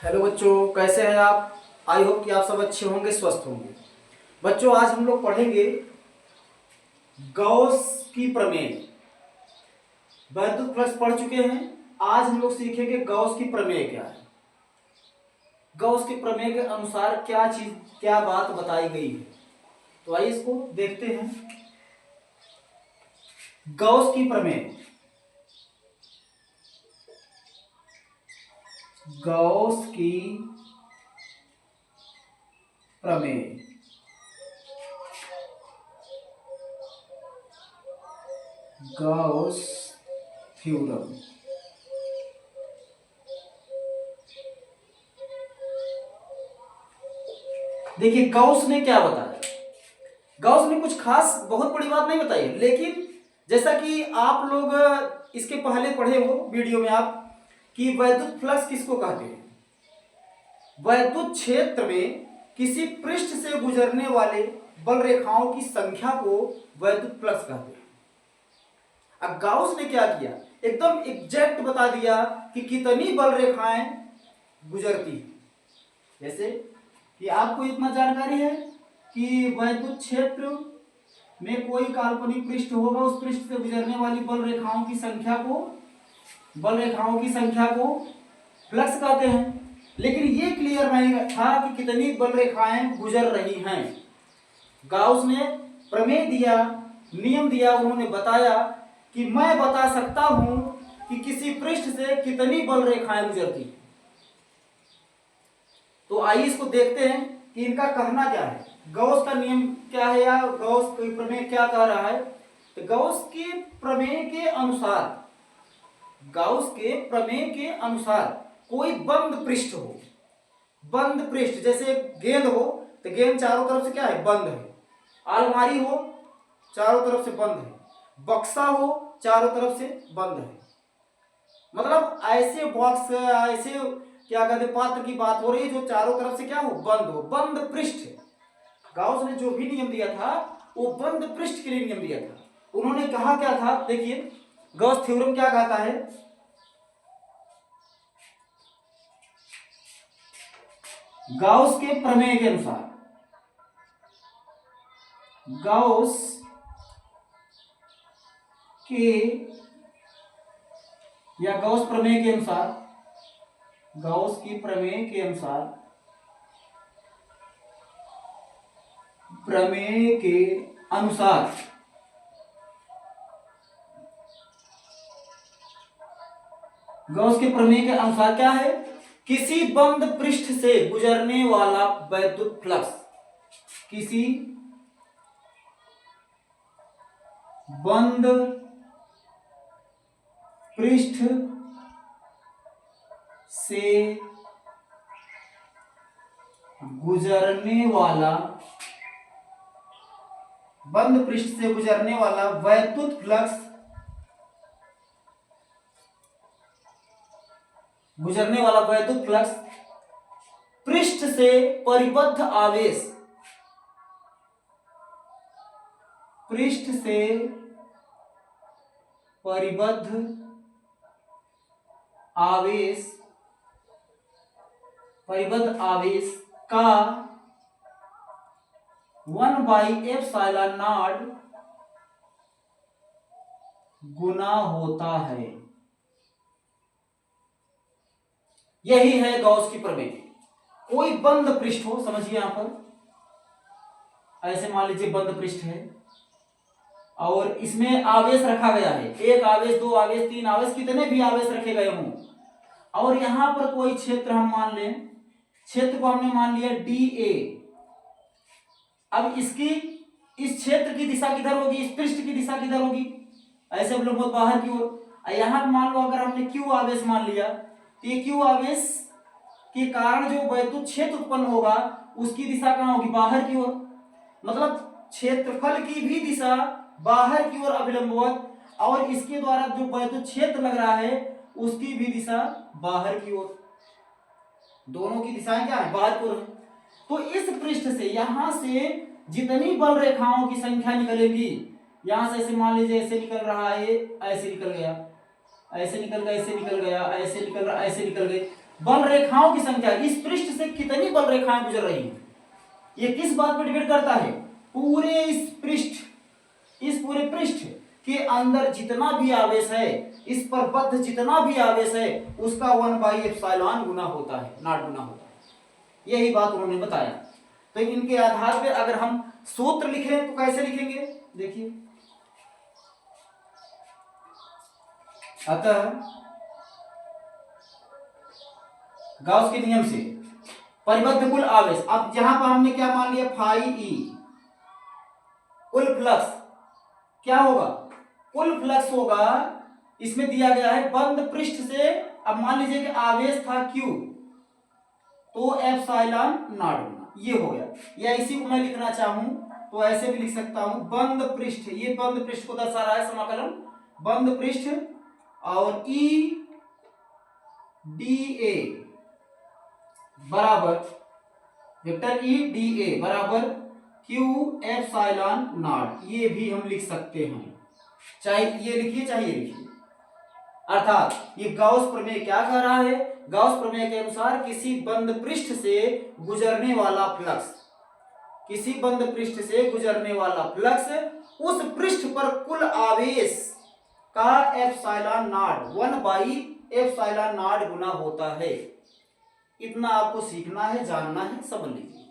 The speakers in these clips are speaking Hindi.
हेलो बच्चों, कैसे हैं आप। आई होप कि आप सब अच्छे होंगे, स्वस्थ होंगे। बच्चों, आज हम लोग पढ़ेंगे गॉस की प्रमेय। वैद्युत फ्लक्स पढ़ चुके हैं। आज हम लोग सीखेंगे गॉस की प्रमेय क्या है। गॉस के प्रमेय के अनुसार क्या बात बताई गई है। तो आइए इसको देखते हैं। गॉस की प्रमेय। गॉस की प्रमेय। Gauss theorem. देखिए गॉस ने क्या बताया। गॉस ने कुछ खास बहुत बड़ी बात नहीं बताई है, लेकिन जैसा कि आप लोग इसके पहले पढ़े हो वीडियो में आप कि वैद्युत फ्लक्स किसको कहते हैं। वैद्युत क्षेत्र में किसी पृष्ठ से गुजरने वाले बल रेखाओं की संख्या को वैद्युत फ्लक्स कहते हैं। अब गॉस ने क्या किया, एकदम एग्जैक्ट बता दिया कि कितनी बल रेखाएं गुजरती हैं। जैसे कि आपको इतना जानकारी है कि वैद्युत क्षेत्र में कोई काल्पनिक पृष्ठ होगा, उस पृष्ठ से गुजरने वाली बल रेखाओं की संख्या को फ्लक्स कहते हैं। लेकिन ये क्लियर नहीं था कि कितनी बल रेखाएं गुजर रही हैं। गॉस ने प्रमेय दिया, नियम दिया, उन्होंने बताया कि मैं बता सकता हूं कि किसी पृष्ठ से कितनी बल रेखाएं गुजरती हैं। तो आइए इसको देखते हैं कि इनका कहना क्या है, गॉस का नियम क्या है या गॉस का प्रमेय क्या कह रहा है। तो गॉस के प्रमेय के अनुसार कोई बंद पृष्ठ हो, बंद पृष्ठ जैसे गेंद हो तो गेंद चारों तरफ से क्या है, बंद है। अलमारी हो चारों तरफ से बंद है, बक्सा हो चारों तरफ से बंद है। मतलब ऐसे बॉक्स, ऐसे क्या कहते पात्र की बात हो रही है जो चारों तरफ से क्या हो, बंद पृष्ठ। गॉस ने जो भी नियम दिया था वो बंद पृष्ठ के लिए नियम दिया था। उन्होंने कहा क्या था, देखिए गॉस थ्योरम क्या कहता है। गॉस के प्रमेय के अनुसार, गॉस के या गॉस प्रमेय के अनुसार, गॉस की प्रमेय के अनुसार, प्रमेय के अनुसार गॉस के प्रमेय के अनुसार क्या है, किसी बंद पृष्ठ से गुजरने वाला वैद्युत फ्लक्स, किसी बंद पृष्ठ से गुजरने वाला वैद्युत फ्लक्स, पृष्ठ से परिबद्ध आवेश, परिबद्ध आवेश का 1/ε0 गुना होता है। यही है गॉस की प्रमेय। कोई बंद पृष्ठ हो, समझिए यहां पर ऐसे मान लीजिए बंद पृष्ठ है और इसमें आवेश रखा गया है, 1 आवेश, 2 आवेश, 3 आवेश, कितने भी आवेश रखे गए हों, और यहां पर कोई क्षेत्र हम मान लें, क्षेत्र को हमने मान लिया DA। अब इस क्षेत्र की दिशा किधर होगी, इस पृष्ठ की दिशा किधर होगी, ऐसे हम लोग बाहर की ओर। यहां मान लो अगर हमने Q आवेश मान लिया तो ये Q आवेश के कारण जो वैद्युत क्षेत्र उत्पन्न होगा उसकी दिशा कहां होगी, बाहर की ओर। मतलब क्षेत्रफल की भी दिशा बाहर की ओर अभिलंबवत, और इसके द्वारा जो वैद्युत क्षेत्र लग रहा है उसकी भी दिशा बाहर की ओर। दोनों की दिशाएं क्या है, बाहर की ओर। तो इस पृष्ठ से यहां से जितनी बल रेखाओं की संख्या निकलेगी, यहां से ऐसे मान लीजिए ऐसे निकल रहा है, ऐसे निकल गया, ऐसे निकल गया, ऐसे निकल गया, ऐसे निकल रहा, ऐसे निकल गए, बल रेखाओं की संख्या, इस पृष्ठ से कितनी बल रेखाएं गुजर रही हैं, ये किस बात पर डिपेंड करता है, पूरे इस पूरे पृष्ठ के अंदर जितना भी आवेश है, इस पर बद्ध जितना भी आवेश है, उसका 1/ε गुना होता है, नॉट गुना होता है। यही बात उन्होंने बताया। तो इनके आधार पर अगर हम सूत्र लिखें तो कैसे लिखेंगे, देखिए, अतः गाउस के नियम से परिबद्ध कुल आवेश, अब यहां पर हमने क्या मान लिया, फाई ई, कुल फ्लक्स क्या होगा, कुल फ्लक्स होगा, इसमें दिया गया है बंद पृष्ठ से, अब मान लीजिए कि आवेश था Q, तो एप्सिलॉन नॉट, ये हो गया। या इसी को मैं लिखना चाहूं तो ऐसे भी लिख सकता हूं, बंद पृष्ठ, ये बंद पृष्ठ को दर्शा रहा है समाकलन, बंद पृष्ठ और E dA बराबर, वेक्टर E dA बराबर Q एप्सिलॉन नॉट, ये भी हम लिख सकते हैं, चाहे ये लिखिए चाहे ये लिखिए। अर्थात ये गाउस प्रमेय क्या कह रहा है, गाउस प्रमेय के अनुसार किसी बंद पृष्ठ से गुजरने वाला फ्लक्स, किसी बंद पृष्ठ से गुजरने वाला फ्लक्स उस पृष्ठ पर कुल आवेश का एप्सिलॉन नॉट 1/ε गुना होता है। इतना आपको सीखना है, जानना है, समझ लीजिए।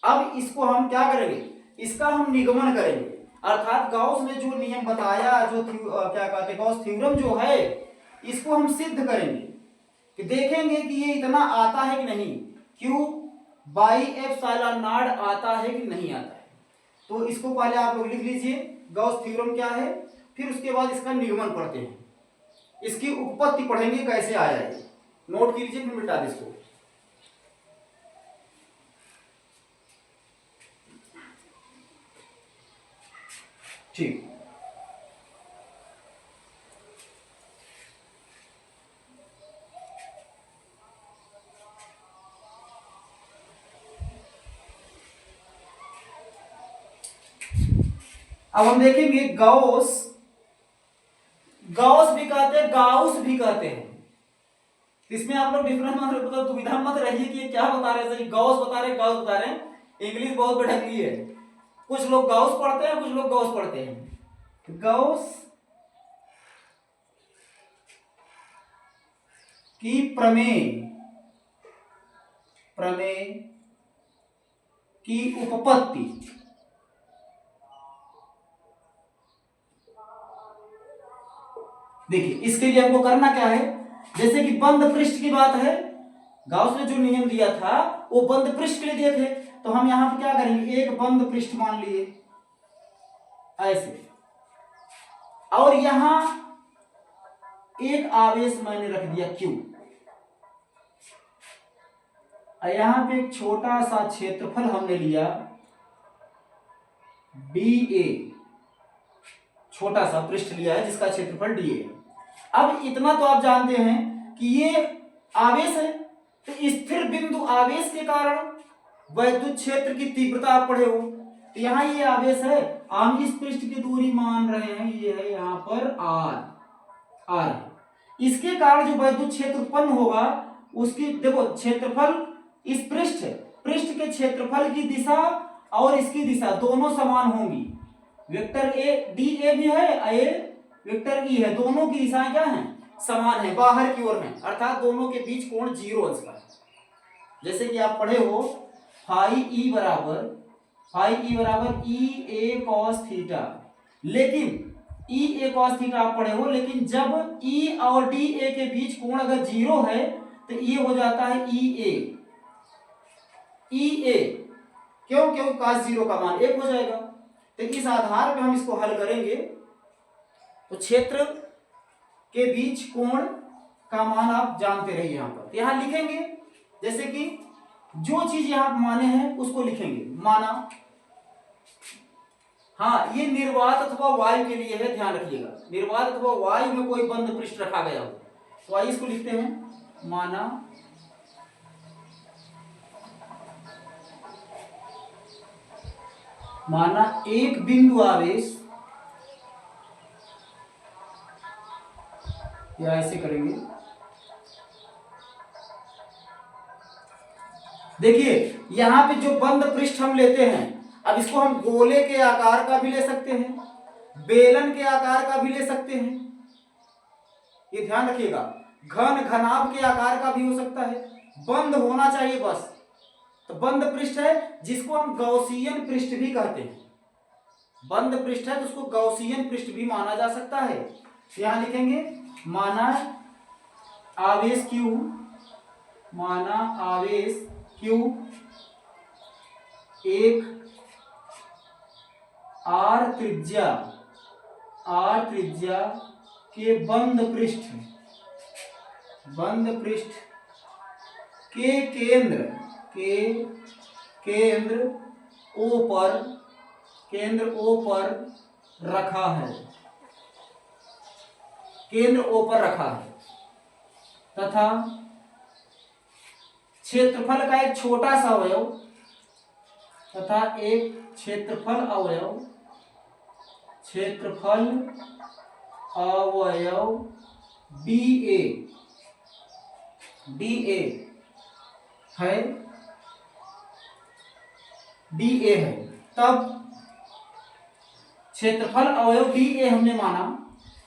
अब इसको हम क्या करेंगे, इसका हम निगमन करेंगे, अर्थात गाउस ने जो नियम बताया, जो क्या कहते हैं गाउस थ्योरम जो है, इसको हम सिद्ध करेंगे कि देखेंगे कि ये इतना आता है कि नहीं, Q/ε आता है कि नहीं आता है। तो इसको पहले आप लोग लिख लीजिए, गाउस थ्योरम क्या है, फिर उसके बाद इसका निगमन पढ़ते हैं, इसकी उत्पत्ति पढ़ेंगे कैसे आया है, नोट कीजिए, फिर मिटा दें इसको। ठीक, अब हम देखेंगे गाउस भी कहते हैं, गाउस भी कहते हैं। इसमें आप लोग डिफरेंस मतलब दुविधा मत रहिए कि ये क्या बता रहे हैं, गाउस बता रहे हैं, गाउस बता रहे हैं, इंग्लिश बहुत भटकती है, कुछ लोग गाउस पढ़ते हैं, कुछ लोग गाउस पढ़ते हैं। गाउस की प्रमेय की उपपत्ति, देखिए इसके लिए हमको करना क्या है, जैसे कि बंद पृष्ठ की बात है, गाउस ने जो नियम दिया था वो बंद पृष्ठ के लिए दिए थे, तो हम यहां पे क्या करेंगे, एक बंद पृष्ठ मान लिए ऐसे, और यहां एक आवेश मैंने रख दिया Q, यहां पे एक छोटा सा क्षेत्रफल हमने लिया dA, छोटा सा पृष्ठ लिया है जिसका क्षेत्रफल dA है। अब इतना तो आप जानते हैं कि ये आवेश है, तो स्थिर बिंदु आवेश के कारण वैद्युत क्षेत्र की तीव्रता आप पढ़े हो, तो यहाँ ये आवेश है, हम इस पृष्ठ की दूरी मान रहे हैं, ये है यहाँ पर r, इसके कारण जो वैद्युत क्षेत्र उत्पन्न होगा उसकी, देखो क्षेत्रफल, इस पृष्ठ के क्षेत्रफल की दिशा और इसकी दिशा दोनों समान होंगी, वेक्टर ए डी ए भी है, ए वेक्टर ई है, दोनों की दिशाएं क्या हैं, समान है, बाहर की ओर हैं, अर्थात दोनों के बीच कोण 0 अंश का है। जैसे कि आप पढ़े हो फाई ई बराबर ई ए कॉस थीटा, लेकिन ई ए कॉस थीटा आप पढ़े हो, लेकिन जब ई और डी ए के बीच कोण अगर 0 है तो ये हो जाता है ई ए, क्यों cos 0 का मान 1 हो जाएगा। तो इस आधार पे हम इसको हल करेंगे, तो क्षेत्र के बीच कोण का मान आप जानते रहिए, यहां पर यहां लिखेंगे, जैसे कि जो चीज यहां माने हैं उसको लिखेंगे, माना, हाँ ये निर्वात अथवा वायु के लिए है, ध्यान रखिएगा, निर्वात अथवा वायु में कोई बंद पृष्ठ रखा गया हो, तो आइए इसको लिखते हैं, माना एक बिंदु आवेश, या ऐसे करेंगे, देखिए यहाँ पे जो बंद पृष्ठ हम लेते हैं, अब इसको हम गोले के आकार का भी ले सकते हैं, बेलन के आकार का भी ले सकते हैं, ये ध्यान रखिएगा। घन घनाभ के आकार का भी हो सकता है, बंद होना चाहिए बस। तो बंद पृष्ठ है जिसको हम गौसियन पृष्ठ भी कहते हैं। बंद पृष्ठ है तो उसको गौसियन पृष्ठ भी माना जा सकता है। यहां लिखेंगे माना आवेश Q, माना आवेश Q एक R त्रिज्या के बंद पृष्ठ के केंद्र O पर रखा है, तथा क्षेत्रफल का एक छोटा सा अवयव क्षेत्रफल अवयव DA है। तब क्षेत्रफल अवयव DA हमने माना,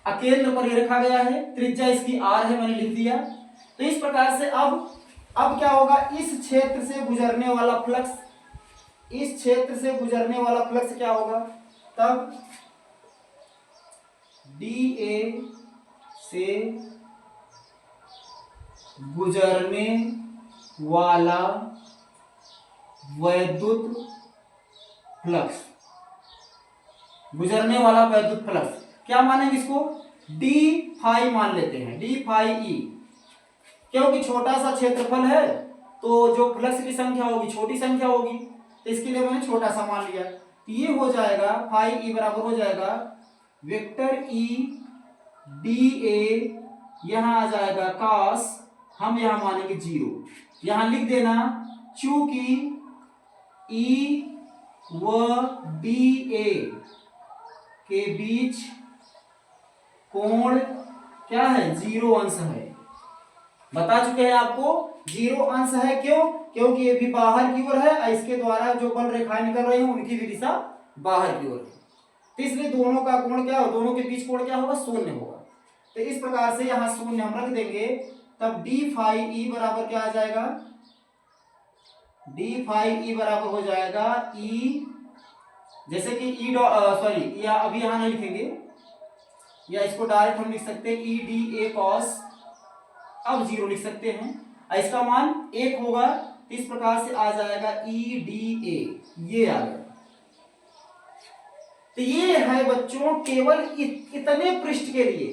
केंद्र पर ही रखा गया है, त्रिज्या इसकी R है, मैंने लिख दिया। तो इस प्रकार से अब क्या होगा, इस क्षेत्र से गुजरने वाला फ्लक्स क्या होगा, तब DA से गुजरने वाला वैद्युत फ्लक्स क्या मानेंगे, इसको d फाई मान लेते हैं, d फाई ई, क्योंकि छोटा सा क्षेत्रफल है तो जो फ्लक्स की संख्या होगी छोटी संख्या होगी, तो इसके लिए मैंने छोटा सा मान लिया। तो ये हो जाएगा फाई ई बराबर हो जाएगा वेक्टर E DA, यहां आ जाएगा cos, हम यहां मानेंगे 0, यहां लिख देना चूंकि E व DA के बीच कोण क्या है, 0 अंश है। बता चुके हैं आपको 0 अंश है, क्योंकि ये भी बाहर की ओर है, इसके द्वारा जो बल रेखाएं निकल रही हैं उनकी भी दिशा बाहर की ओर है, तो इसलिए दोनों का कोण क्या हो, दोनों के बीच कोण क्या होगा, 0 होगा। तो इस प्रकार से यहाँ 0 हम रख देंगे, तब d फाई ई बराबर क्या आ जाएगा, d फाई ई बराबर हो जाएगा E, जैसे कि या अभी यहाँ नहीं लिखेंगे, या इसको डायरेक्ट हम लिख सकते हैं EDA cos, अब 0 लिख सकते हैं, इसका मान 1 होगा, इस प्रकार से आ जाएगा EDA, ये आ गया। तो ये है बच्चों केवल इतने पृष्ठ के लिए,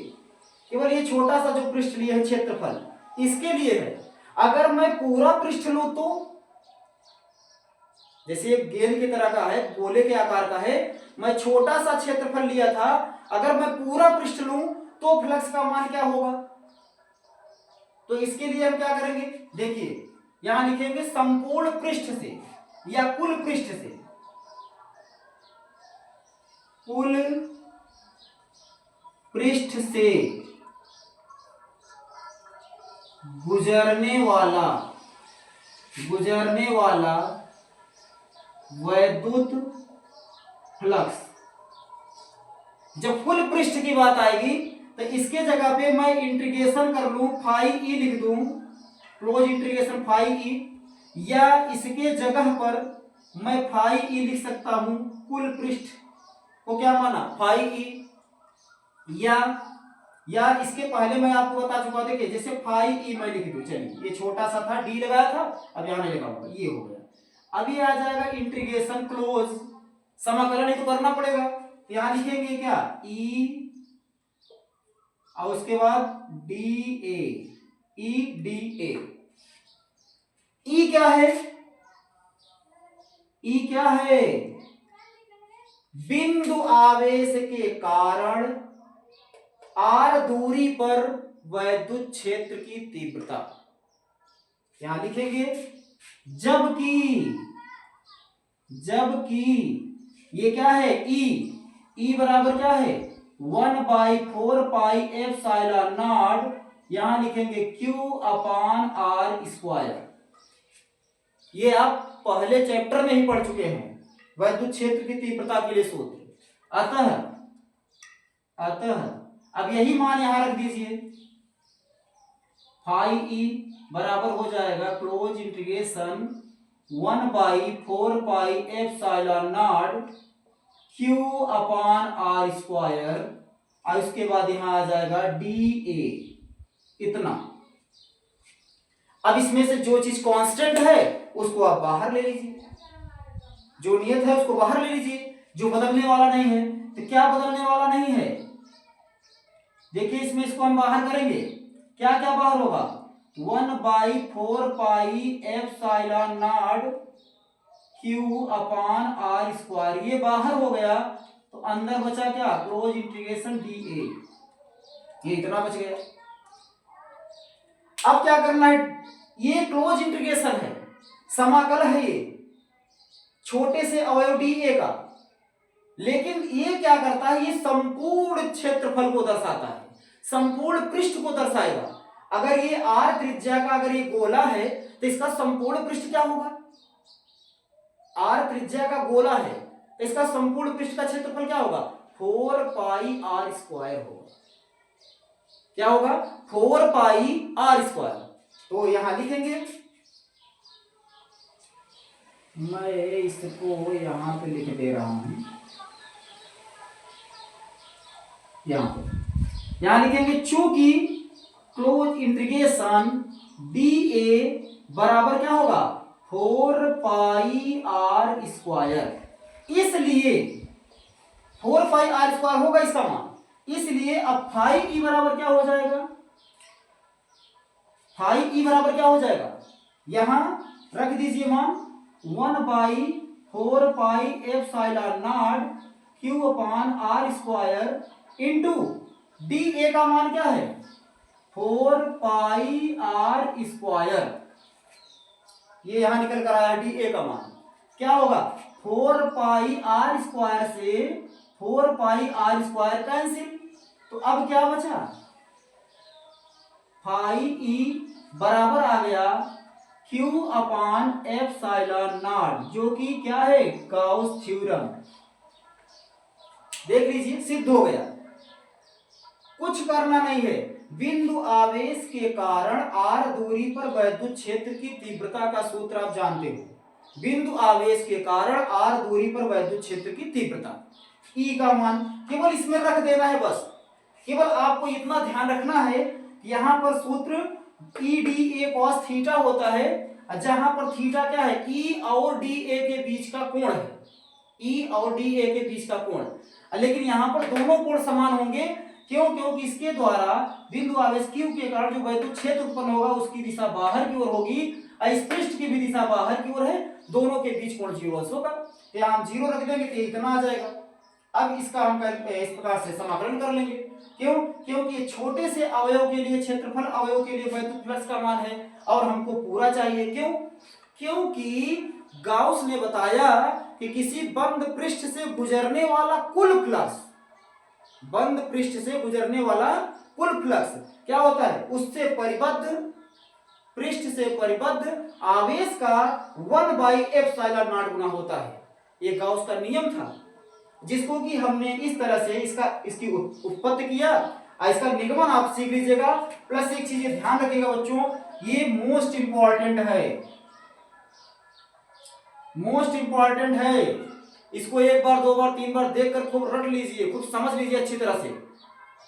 केवल ये छोटा सा जो पृष्ठ लिए है क्षेत्रफल, इसके लिए है। अगर मैं पूरा पृष्ठ लूं तो, जैसे एक गेंद की तरह का है, गोले के आकार का है, मैं छोटा सा क्षेत्रफल लिया था, अगर मैं पूरा पृष्ठ लूं तो फ्लक्स का मान क्या होगा। तो इसके लिए हम क्या करेंगे, देखिए यहां लिखेंगे संपूर्ण पृष्ठ से या कुल पृष्ठ से, कुल पृष्ठ से गुजरने वाला वैद्युत फ्लक्स। जब फुल पृष्ठ की बात आएगी तो इसके जगह पे मैं इंटीग्रेशन कर लूं, फाई ई लिख दूं, क्लोज इंटीग्रेशन फाई ई, या इसके जगह पर मैं फाई ई लिख सकता हूं, कुल पृष्ठ को क्या माना, फाई ई, या इसके पहले मैं आपको बता चुका, देखिए जैसे फाई ई मैं लिख दूं, चलिए ये छोटा सा था, डी लगाया था, अब यहां नहीं लगाऊंगा, ये हो गया। अभी आ जाएगा इंटीग्रेशन क्लोज, समाकलन ही तो करना पड़ेगा, यहां लिखेंगे क्या, ई, और उसके बाद D A, E D A. ई क्या है, ई क्या है, बिंदु आवेश के कारण r दूरी पर वैद्युत क्षेत्र की तीव्रता, यहां लिखेंगे जबकि ये क्या है, ई बराबर क्या है, 1/4 पाई एप्सिलॉन नॉट, यहां लिखेंगे Q/r²। ये आप पहले चैप्टर में ही पढ़ चुके हैं, वैद्युत क्षेत्र की तीव्रता के लिए सूत्र। अतः अब यही मान यहां रख दीजिए, फाई ई बराबर हो जाएगा close integration 1/4πε0 Q upon r square, और इसके बाद यहां आ जाएगा dA इतना। अब इसमें से जो चीज कांस्टेंट है उसको आप बाहर ले लीजिए, जो नियत है उसको बाहर ले लीजिए, जो बदलने वाला नहीं है। तो क्या बदलने वाला नहीं है, देखिए इसमें इसको हम बाहर करेंगे, क्या क्या बाहर होगा, 1/4πε0 Q अपान आर स्क्वायर, ये बाहर हो गया। तो अंदर बचा क्या, क्लोज इंटीग्रेशन dA, ये इतना बच गया। अब क्या करना है, ये क्लोज इंटीग्रेशन है, समाकल है ये छोटे से अवयव dA का, लेकिन ये क्या करता है, ये संपूर्ण क्षेत्रफल को दर्शाता है, संपूर्ण पृष्ठ को दर्शाएगा। अगर ये r त्रिज्या का अगर ये गोला है तो इसका संपूर्ण पृष्ठ क्या होगा, r त्रिज्या का गोला है तो इसका संपूर्ण पृष्ठ का क्षेत्रफल क्या होगा, 4πr² होगा। क्या होगा, 4πr²। तो यहां लिखेंगे, मैं इसको यहां पे लिख दे रहा हूं, यहां लिखेंगे चूंकि क्लोज इंटीग्रेशन dA बराबर क्या होगा, 4πr², इसलिए 4πr² होगा इसका मान। इसलिए अब फाई ई बराबर क्या हो जाएगा, फाई ई बराबर क्या हो जाएगा, यहां रख दीजिए मान 1/4πε0 Q अपान r² इंटू dA का मान क्या है, 4πr²। ये यहां निकल कर आया dA का मान क्या होगा, 4πr² से 4πr² कैंसिल। तो अब क्या बचा, फाई ई बराबर आ गया Q अपान ε0, जो कि क्या है, गाउस थ्योरम। देख लीजिए सिद्ध हो गया, कुछ करना नहीं है। बिंदु आवेश के कारण r दूरी पर वैद्युत क्षेत्र की तीव्रता का सूत्र आप जानते हो। बिंदु आवेश के कारण r दूरी पर वैद्युत क्षेत्र की तीव्रता, E का मान केवल इसमें रख देना है बस। केवल आपको इतना ध्यान रखना है, यहां पर सूत्र EDA cos थीटा होता है, जहां पर थीटा क्या है, E और DA के बीच का कोण है, E और DA के बीच का कोण। लेकिन यहां पर दोनों कोण समान होंगे, क्यों, क्योंकि इसके द्वारा बिंदु आवेश Q के कारण जो वैद्युत क्षेत्र उत्पन्न होगा उसकी दिशा बाहर की ओर होगी, और इस पृष्ठ की भी दिशा बाहर की ओर है, दोनों के बीच कोण 0 होगा। यहाँ हम 0 रख देंगे तो इतना आ जाएगा। अब इसका हम इस प्रकार से समाकलन कर लेंगे, क्यों, क्योंकि ये छोटे से अवयव के लिए, क्षेत्रफल अवयव के लिए वैद्युत फ्लक्स का मान है और हमको पूरा चाहिए। क्यों, क्योंकि गाउस ने बताया कि किसी बंद पृष्ठ से गुजरने वाला कुल फ्लक्स, बंद पृष्ठ से गुजरने वाला कुल फ्लक्स क्या होता है, उससे परिबद्ध, पृष्ठ से परिबद्ध आवेश का 1/ε0 गुना होता है। ये गाउस का नियम था, जिसको कि हमने इस तरह से इसकी उत्पत्ति किया, और इसका निगमन आप सीख लीजिएगा। प्लस एक चीज ध्यान रखिएगा बच्चों, ये मोस्ट इंपॉर्टेंट है, मोस्ट इंपॉर्टेंट है। इसको एक बार, दो बार, तीन बार देखकर खूब रट लीजिए, खूब समझ लीजिए अच्छी तरह से,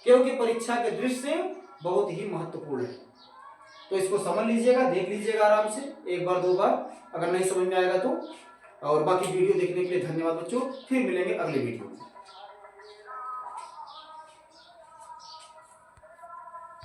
क्योंकि परीक्षा के दृष्टि से बहुत ही महत्वपूर्ण है। तो इसको समझ लीजिएगा, देख लीजिएगा आराम से, एक बार दो बार, अगर नहीं समझ में आएगा तो। और बाकी वीडियो देखने के लिए धन्यवाद बच्चों, फिर मिलेंगे अगले वीडियो में।